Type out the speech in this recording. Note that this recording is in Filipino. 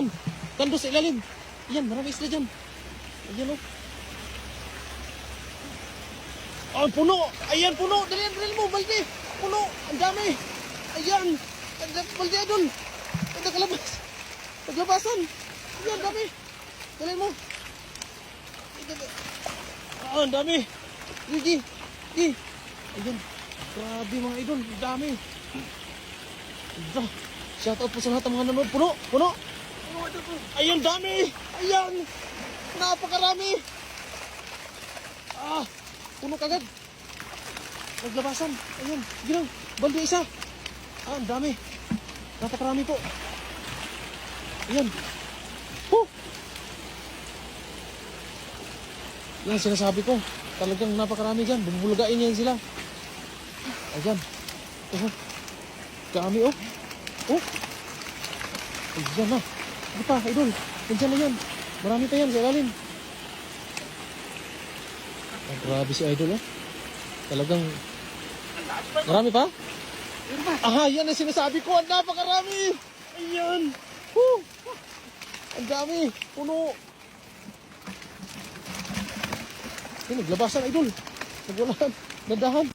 Yan, kando sa ilalim. Yan, marami isla dyan. Ayan o. Oh, puno. Ayan, puno. Dali mo, balde. Puno. Ang dami. Ayan. Balde doon. Ang nakalabas. Naglabasan. Ayan, dami. Dali mo. Ah, ang dami. Gigi. Ayan. Grabe mga idol. Ang dami. Shout out po sa lahat ng mga nanonood. Puno. Ayan, dami. Ayan. Napakarami. Ah, puno kagad. Naglabasan. Ayan. Ginang. Balde isa. Ah, ang dami. Napakarami po. Ayan. Huh. Yan, sinasabi ko. Talagang napakarami dyan. Bubulgain yan sila. Ayan. Dami oh. Ayan na. Hindi pa, idol. Nandiyan na yan. Marami pa yan sa ilalim. Oh, grabe si idol oh. Talagang marami pa? Aha, yan ang sinasabi ko. Ang napakarami. Ayan. Ang dami. Puno. Naglabasan idol. Nagwalaan. Nandahan.